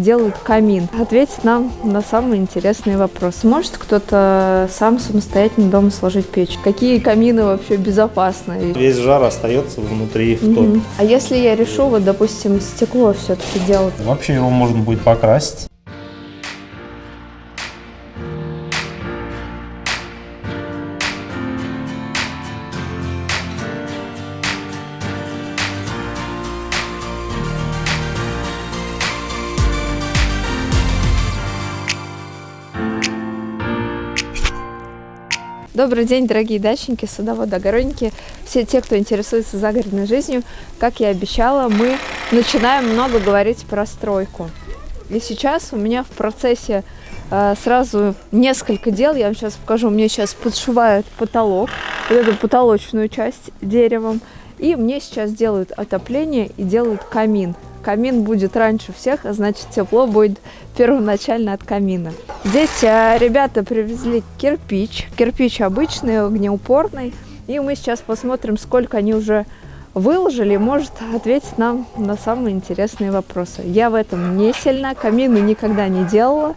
делают камин. Ответить нам на самые интересные вопросы. Может кто-то сам самостоятельно дома сложить печь? Какие камины вообще безопасны? Весь жар остается внутри в топе. А если я решу, вот, допустим, стекло все-таки делать? Вообще его можно будет покрасить. Добрый день, дорогие дачники, садоводы, огородники, все те, кто интересуется загородной жизнью. Как я обещала, мы начинаем много говорить про стройку. И сейчас у меня в процессе сразу несколько дел. Я вам сейчас покажу. Мне сейчас подшивают потолок, вот эту потолочную часть деревом. И мне сейчас делают отопление и делают камин. Камин будет раньше всех, а значит тепло будет первоначально от камина. Здесь ребята привезли кирпич. Кирпич обычный, огнеупорный. И мы сейчас посмотрим, сколько они уже выложили. Может ответить нам на самые интересные вопросы. Я в этом не сильна, камины никогда не делала.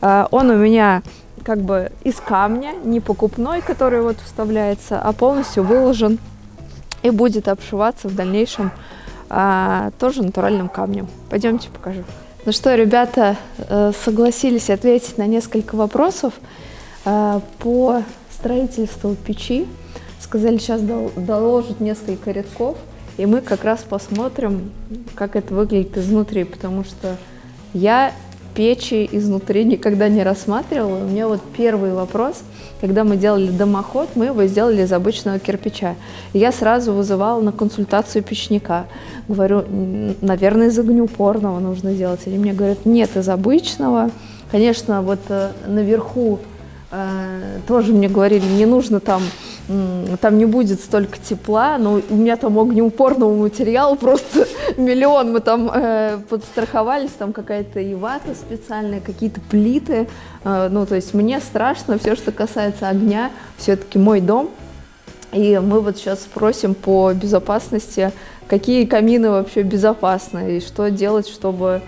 Он у меня как бы из камня, не покупной, который вот вставляется, а полностью выложен и будет обшиваться в дальнейшем тоже натуральным камнем. Пойдемте покажу. Ну что, ребята согласились ответить на несколько вопросов по строительству печи. Сказали, сейчас доложат несколько рядков, и мы как раз посмотрим, как это выглядит изнутри, потому что я печи изнутри никогда не рассматривала. У меня вот первый вопрос. Когда мы делали дымоход, мы его сделали из обычного кирпича. И я сразу вызывала на консультацию печника. Говорю, наверное, из огнеупорного нужно делать. Или мне говорят, нет, из обычного. Конечно, вот наверху тоже мне говорили, не нужно там не будет столько тепла, но у меня там огнеупорного материала просто миллион. Мы там подстраховались, там какая-то и вата специальная, какие-то плиты. Ну, то есть мне страшно все, что касается огня, все-таки мой дом. И мы вот сейчас спросим по безопасности, какие камины вообще безопасны и что делать, чтобы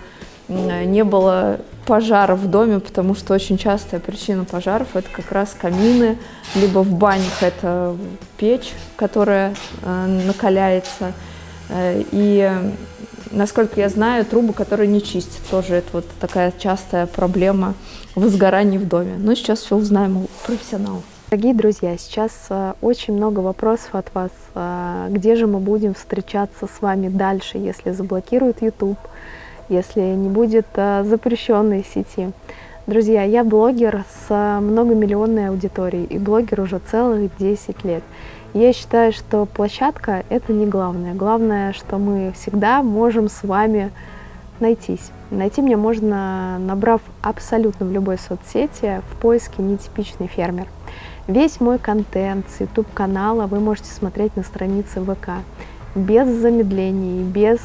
не было пожаров в доме, потому что очень частая причина пожаров – это как раз камины, либо в банях это печь, которая накаляется, и, насколько я знаю, трубы, которые не чистят, тоже это вот такая частая проблема возгораний в доме. Но сейчас все узнаем у профессионалов. Дорогие друзья, сейчас очень много вопросов от вас, где же мы будем встречаться с вами дальше, если заблокируют YouTube, если не будет запрещенной сети. Друзья, я блогер с многомиллионной аудиторией, и блогер уже целых 10 лет. Я считаю, что площадка – это не главное. Главное, что мы всегда можем с вами найтись. Найти меня можно, набрав абсолютно в любой соцсети в поиске «Нетипичный фермер». Весь мой контент с YouTube-канала вы можете смотреть на странице ВК. Без замедлений, без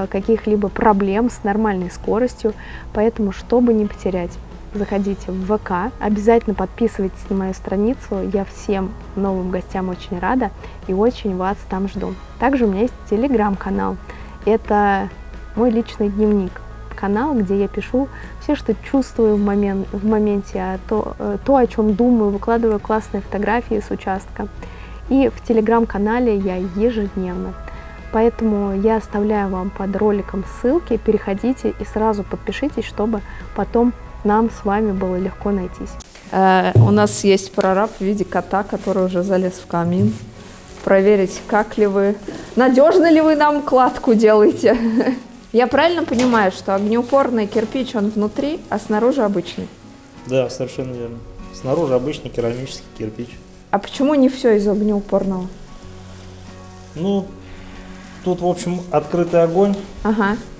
каких-либо проблем, с нормальной скоростью. Поэтому, чтобы не потерять, заходите в ВК, обязательно подписывайтесь на мою страницу. Я всем новым гостям очень рада и очень вас там жду. Также у меня есть телеграм-канал. Это мой личный дневник. Канал, где я пишу все, что чувствую в моменте, то, о чем думаю, выкладываю классные фотографии с участка. И в телеграм-канале я ежедневно. Поэтому я оставляю вам под роликом ссылки, переходите и сразу подпишитесь, чтобы потом нам с вами было легко найтись. У нас есть прораб в виде кота, который уже залез в камин. Проверить, как ли вы, надежно ли вы нам кладку делаете. Я правильно понимаю, что огнеупорный кирпич, он внутри, а снаружи обычный? Да, совершенно верно. Снаружи обычный керамический кирпич. А почему не все из огнеупорного? Ну, тут, в общем, открытый огонь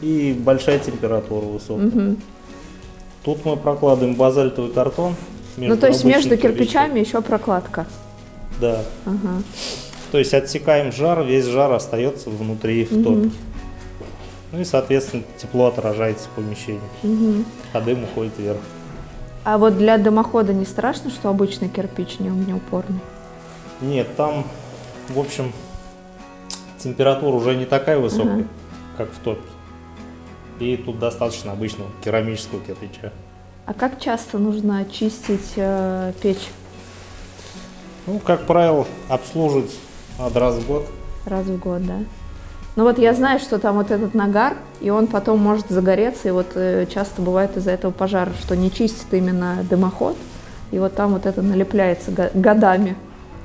и большая температура высокая. Угу. Тут мы прокладываем базальтовый картон. Ну, то есть между кирпичами еще прокладка? Да. Ага. То есть отсекаем жар, весь жар остается внутри в топе. Ну и, соответственно, тепло отражается в помещении, а дым уходит вверх. А вот для дымохода не страшно, что обычный кирпич не огнеупорный? Нет, там, в общем, температура уже не такая высокая, как в топе. И тут достаточно обычного керамического кирпича. А как часто нужно чистить печь? Ну, как правило, обслуживать раз в год. Раз в год, да? Ну вот я знаю, что там вот этот нагар, и он потом может загореться, и вот часто бывает из-за этого пожара, что не чистит именно дымоход, и вот там вот это налепляется годами.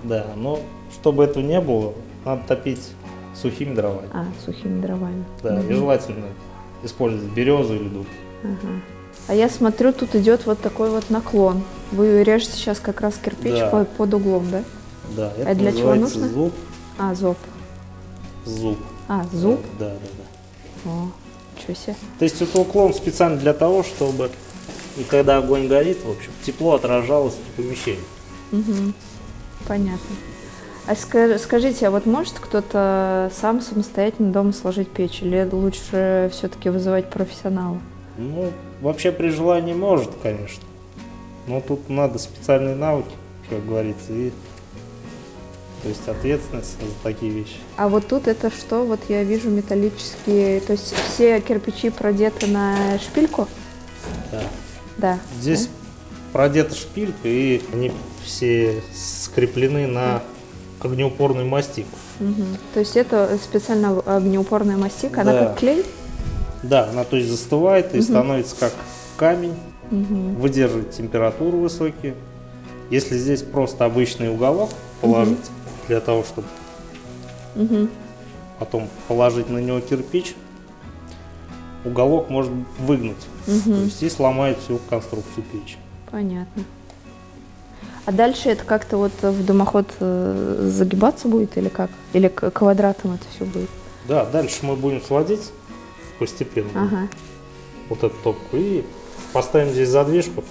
Да, но чтобы этого не было, надо топить сухими дровами. Сухими дровами. Да, и желательно использовать березу или дуб. Ага. А я смотрю, тут идет вот такой вот наклон. Вы режете сейчас как раз кирпич Да. под углом, да? Да, это для чего называется нужно? зуб. Зуб. Зуб. Зуб? Да, да, да. О, ничего себе. То есть это уклон специально для того, чтобы и когда огонь горит, в общем, тепло отражалось в помещении. Угу. Понятно. А скажите, а вот может кто-то сам самостоятельно дома сложить печь, или лучше все-таки вызывать профессионала? Ну, вообще при желании может, конечно. Но тут надо специальные навыки, как говорится, и то есть ответственность за такие вещи. А вот тут это что? Вот я вижу металлические, то есть все кирпичи продеты на шпильку? Да. Да. Здесь продета шпилька, и они все скреплены на огнеупорную мастику. Угу. То есть это специально огнеупорная мастика, она Да. как клей? Да, она то есть застывает и становится как камень, выдерживает температуру высокие. Если здесь просто обычный уголок положить для того, чтобы потом положить на него кирпич, уголок может выгнуть. То есть здесь ломает всю конструкцию печи. Понятно. А дальше это как-то вот в дымоход загибаться будет или как? Или квадратом это все будет? Да, дальше мы будем сводить постепенно Ага. вот эту топку и поставим здесь задвижку.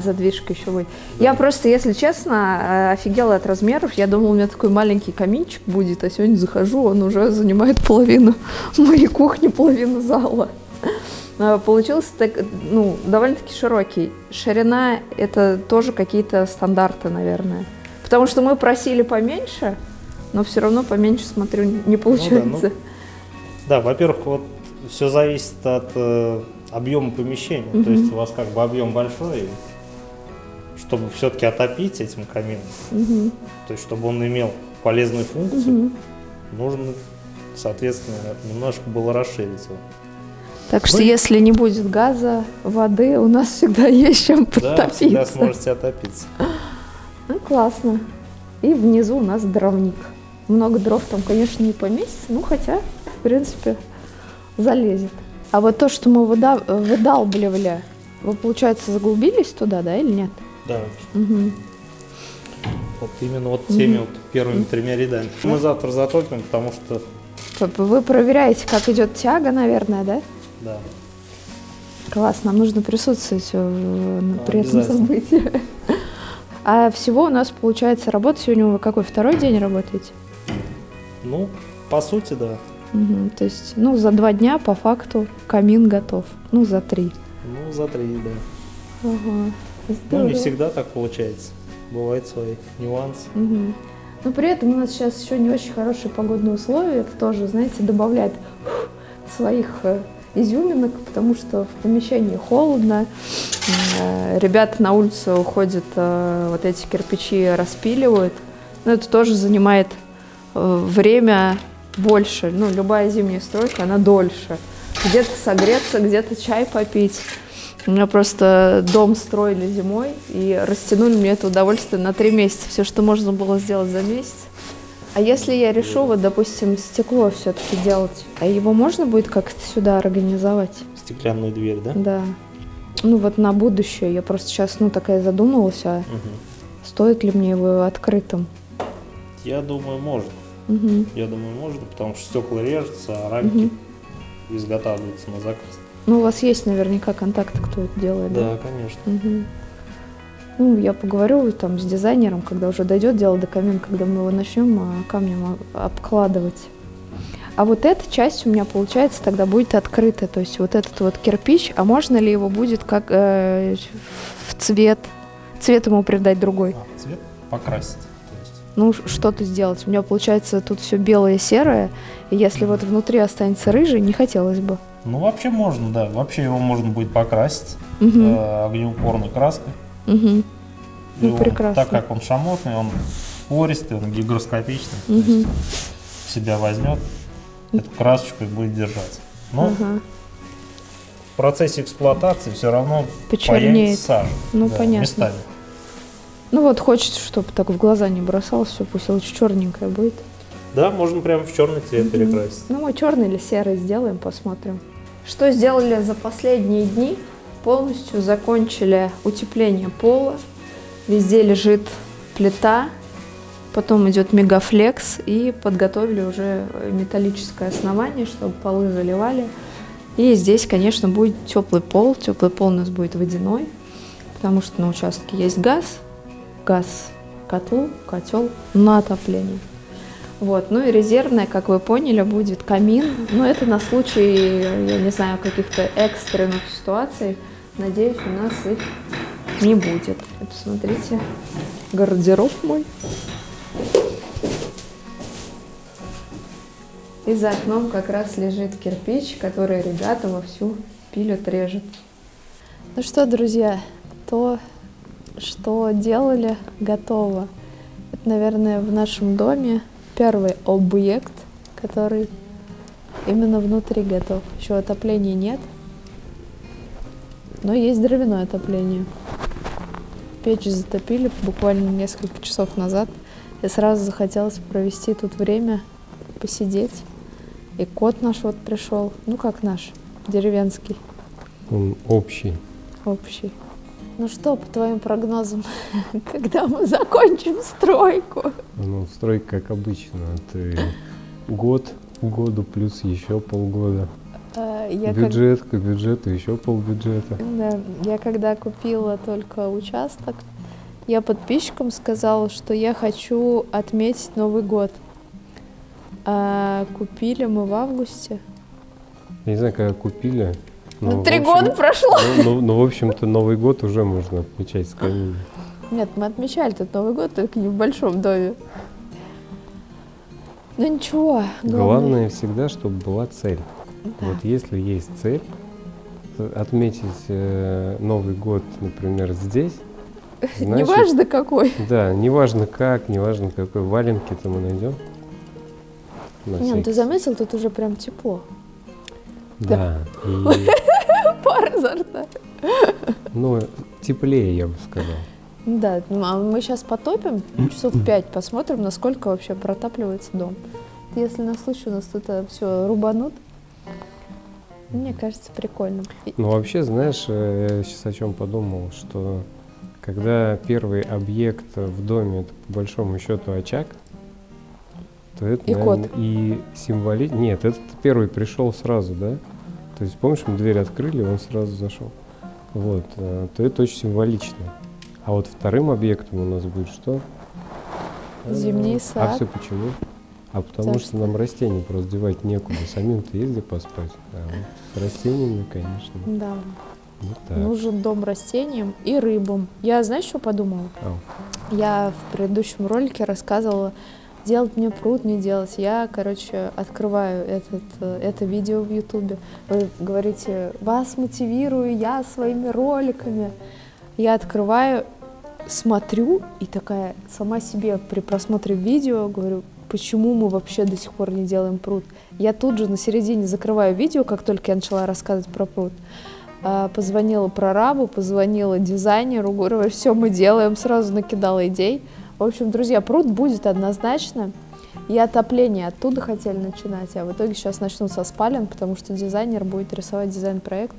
Задвижка еще будет. Я просто, если честно, офигела от размеров. Я думала, у меня такой маленький каминчик будет, а сегодня захожу, он уже занимает половину моей кухни, половину зала. Получился так, довольно-таки широкий. Ширина – это тоже какие-то стандарты, наверное. Потому что мы просили поменьше, но все равно поменьше, смотрю, не получается. Да, во-первых, вот все зависит от объема помещения. То есть у вас как бы объем большой, и чтобы все-таки отопить этим камином, то есть чтобы он имел полезную функцию, нужно, соответственно, немножко было расширить его. Так что если не будет газа, воды, у нас всегда есть чем подтопиться. Да, всегда сможете отопиться. Ну, классно. И внизу у нас дровник. Много дров там, конечно, не поместится, хотя, в принципе, залезет. А вот то, что мы выдалбливали, вы, получается, заглубились туда, да, или нет? Да. Вот именно вот теми вот первыми 3 рядами. Мы завтра затопим, потому что... Вы проверяете, как идет тяга, наверное, да? Да. Класс, нам нужно присутствовать при этом событии. А всего у нас, получается, работа сегодня, вы какой, 2-й день работаете? Ну, по сути, да. То есть, за 2 дня, по факту, камин готов. За 3. Ну, за 3, да. Ага. Ну, не всегда так получается. Бывают свои нюансы. Но при этом у нас сейчас еще не очень хорошие погодные условия. Это тоже, знаете, добавляет своих изюминок, потому что в помещении холодно. Ребята на улицу уходят, вот эти кирпичи распиливают. Но это тоже занимает время больше. Любая зимняя стройка, она дольше. Где-то согреться, где-то чай попить. У меня просто дом строили зимой и растянули мне это удовольствие на 3 месяца. Все, что можно было сделать за месяц. А если я решу, вот, допустим, стекло все-таки делать, а его можно будет как-то сюда организовать? Стеклянную дверь, да? Да. Вот на будущее. Я просто сейчас, такая задумалась, стоит ли мне его открытым? Я думаю, можно. Я думаю, можно, потому что стекла режутся, а рамки изготавливаются на заказ. У вас есть наверняка контакты, кто это делает, да? Да, конечно. Я поговорю там с дизайнером, когда уже дойдет дело до камина, когда мы его начнем камнем обкладывать. А вот эта часть у меня, получается, тогда будет открыта. То есть вот этот вот кирпич, а можно ли его будет как в цвет ему придать другой? Цвет покрасить. То есть. Что-то сделать. У меня, получается, тут все белое, серое. И если вот внутри останется рыжий, не хотелось бы. Ну, вообще можно, да. Вообще его можно будет покрасить огнеупорной краской. Мгм. И Ну, он, прекрасно. так как он шамотный, он пористый, он гигроскопичный, то есть в себя возьмет эту красочку и будет держаться. Но Ага. в процессе эксплуатации все равно Почернеет. появится сажа. Ну, да, понятно. местами. Ну вот хочется, чтобы так в глаза не бросалось, все пусть лучше черненькое будет. Да, можно прямо в черный цвет перекрасить. Ну, мы черный или серый сделаем, посмотрим. Что сделали за последние дни? Полностью закончили утепление пола. Везде лежит плита. Потом идет мегафлекс. И подготовили уже металлическое основание, чтобы полы заливали. И здесь, конечно, будет теплый пол. Теплый пол у нас будет водяной. Потому что на участке есть газ. Газ котел на отопление. Вот. Ну и резервная, как вы поняли, будет камин. Но это на случай, я не знаю, каких-то экстренных ситуаций. Надеюсь, у нас их не будет. Это, смотрите, гардероб мой. И за окном как раз лежит кирпич, который ребята вовсю пилят, режут. Ну что, друзья, то, что делали, готово. Это, наверное, в нашем доме первый объект, который именно внутри готов. Еще отопления нет, но есть дровяное отопление. Печь затопили буквально несколько часов назад. И сразу захотелось провести тут время, посидеть. И кот наш вот пришел. Ну как наш, деревенский. Он общий. Общий. Ну что, по твоим прогнозам, когда мы закончим стройку? Ну, стройка, как обычно, это год, году плюс еще полгода. Бюджет к бюджету, еще полбюджета. Да, я когда купила только участок, я подписчикам сказала, что я хочу отметить Новый год. А купили мы в августе. Я не знаю, когда купили. Ну, 3 года прошло. Ну, в общем-то, Новый год уже можно отмечать с камином. Нет, мы отмечали этот Новый год, только не в большом доме. Ну ничего. Главное всегда, чтобы была цель. Да. Вот если есть цель, отметить Новый год, например, здесь, значит, Неважно какой. да, неважно как, неважно какой, валенки-то мы найдем. Не, ну ты заметил, тут уже прям тепло. Да, и, Пар изо рта. ну, теплее, я бы сказал. Да, ну, а мы сейчас потопим, часов 5 посмотрим, насколько вообще протапливается дом. Если на случай у нас тут все рубанут, мне кажется, прикольно. Ну, вообще, знаешь, я сейчас о чем подумал, что когда первый объект в доме, это по большому счету очаг, то это, И наверное, кот. и символично. Нет, этот первый пришел сразу, да? То есть, помнишь, мы дверь открыли, он сразу зашел. Вот, то это очень символично. А вот вторым объектом у нас будет что? Зимний А сад. все почему? А потому что нам растения просто девать некуда. Самим-то есть где поспать. А вот с растениями, конечно. Да. Вот так. Нужен дом растениям и рыбам. Я, знаешь, что подумала? Я в предыдущем ролике рассказывала, делать мне пруд, не делать. Я, короче, открываю это видео в Ютубе. Вы говорите, вас мотивирую я своими роликами. Я открываю, смотрю и такая сама себе при просмотре видео говорю, почему мы вообще до сих пор не делаем пруд. Я тут же на середине закрываю видео, как только я начала рассказывать про пруд. Позвонила прорабу, позвонила дизайнеру, говорю, все мы делаем, сразу накидала идей. В общем, друзья, пруд будет однозначно. И отопление оттуда хотели начинать, а в итоге сейчас начну со спален, потому что дизайнер будет рисовать дизайн-проект.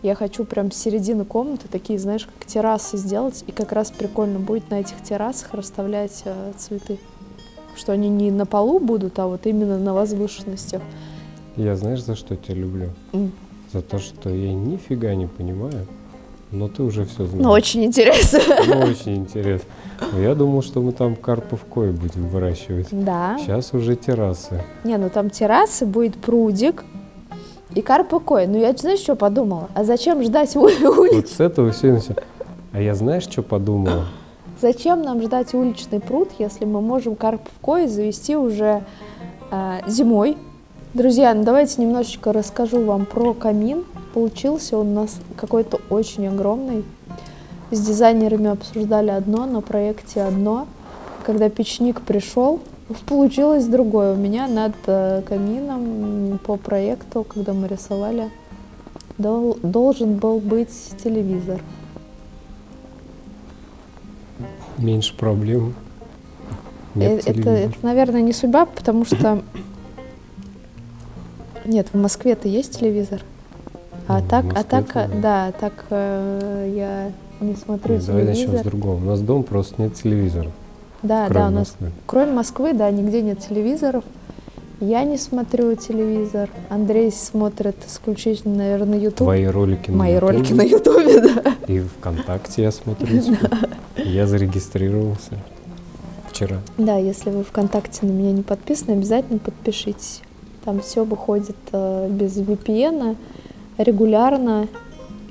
Я хочу прям с середины комнаты такие, знаешь, как террасы сделать, и как раз прикольно будет на этих террасах расставлять цветы. Что они не на полу будут, а вот именно на возвышенностях. Я знаешь, за что тебя люблю? За то, что я нифига не понимаю, но ты уже все знаешь. Ну, очень интересно. Ну, очень интересно. Я думал, что мы там карпов кой будем выращивать. Да. Сейчас уже террасы. Не, ну там террасы, будет прудик и карпа-кой. Ну, я, знаешь, что подумала? А зачем ждать Вот улиц? с этого все началось. А я знаешь, что подумала? Зачем нам ждать уличный пруд, если мы можем карпов-кой завести уже зимой? Друзья, ну давайте немножечко расскажу вам про камин. Получился он у нас какой-то очень огромный. С дизайнерами обсуждали одно, на проекте одно. Когда печник пришел, получилось другое. У меня над камином по проекту, когда мы рисовали, должен был быть телевизор. Меньше проблем. Нет Это, телевизора. наверное, не судьба, потому что... Нет, в Москве-то есть телевизор. А Ну, в так, Москве-то да. да, так я не смотрю Нет, давай начнем с телевизор. другого. У нас дома просто нет телевизора. Да, кроме да, у нас, Москвы. кроме Москвы, да, нигде нет телевизоров. Я не смотрю телевизор. Андрей смотрит исключительно, наверное, YouTube. Твои ролики на Мои Ютубе. ролики на Ютубе, да. И ВКонтакте я смотрю. Типа. Я зарегистрировался вчера. Да, если вы ВКонтакте на меня не подписаны, обязательно подпишитесь. Там все выходит без VPN, регулярно,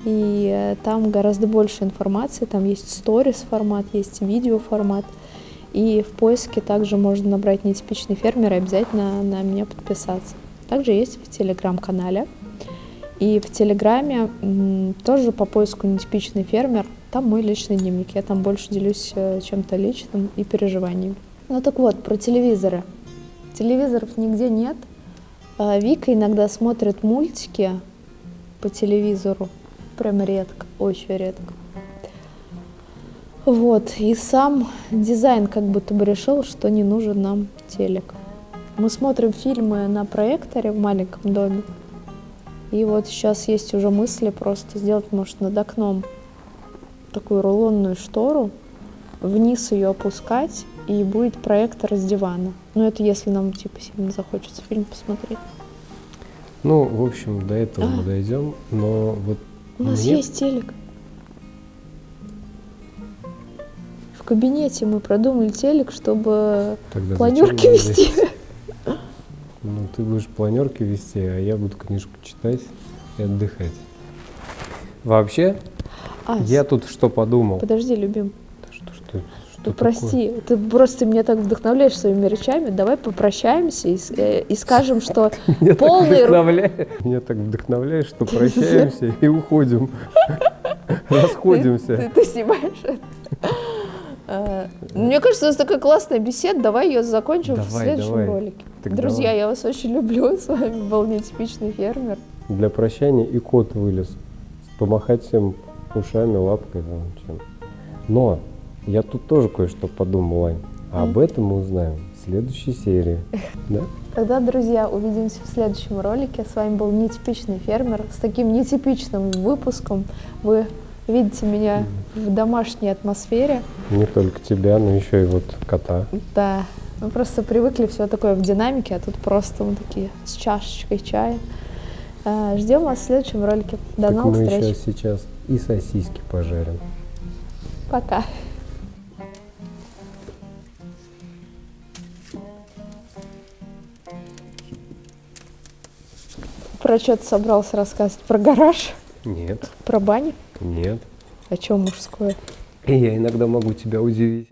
и там гораздо больше информации. Там есть сторис формат, есть видео формат. И в поиске также можно набрать «Нетипичный фермер» и обязательно на меня подписаться. Также есть в Телеграм-канале. И в Телеграме тоже по поиску «Нетипичный фермер». Там мой личный дневник. Я там больше делюсь чем-то личным и переживаниями. Ну так вот, про телевизоры. Телевизоров нигде нет. Вика иногда смотрит мультики по телевизору. Прям редко, очень редко. Вот, и сам дизайн как будто бы решил, что не нужен нам телек. Мы смотрим фильмы на проекторе в маленьком доме. И вот сейчас есть уже мысли просто сделать, может, над окном такую рулонную штору, вниз ее опускать, и будет проектор с дивана. Ну, это если нам, типа, сильно захочется фильм посмотреть. Ну, в общем, до этого мы дойдем, но вот У нас мне- есть телек. В кабинете мы продумали телек, чтобы Тогда планерки зачем нам вести. здесь? Ну, ты будешь планерки вести, а я буду книжку читать и отдыхать. Вообще, А, я тут что подумал. подожди, любим. Что Ну, такое? прости, ты просто меня так вдохновляешь своими речами. Давай попрощаемся и скажем, что Меня так полный вдохновляет, меня так вдохновляет, что прощаемся и уходим. Расходимся. Ты снимаешь это. Мне кажется, у нас такая классная беседа. Давай ее закончим в Давай, следующем давай. ролике. Так Друзья, давай. я вас очень люблю. С вами был Нетипичный фермер. Для прощания и кот вылез. Помахать всем ушами, лапкой. Там, чем. Но я тут тоже кое-что подумал, Ань. А об этом мы узнаем в следующей серии. Да? Тогда, друзья, увидимся в следующем ролике. С вами был Нетипичный фермер. С таким нетипичным выпуском вы видите меня в домашней атмосфере. Не только тебя, но еще и вот кота. Да, мы просто привыкли все такое в динамике, а тут просто мы такие с чашечкой чая. Ждем вас в следующем ролике. До Так новых мы встреч. сейчас и сосиски пожарим. Пока. Про что ты собрался рассказывать? Про гараж? Нет, Про баню? нет. А что мужское? И я иногда могу тебя удивить.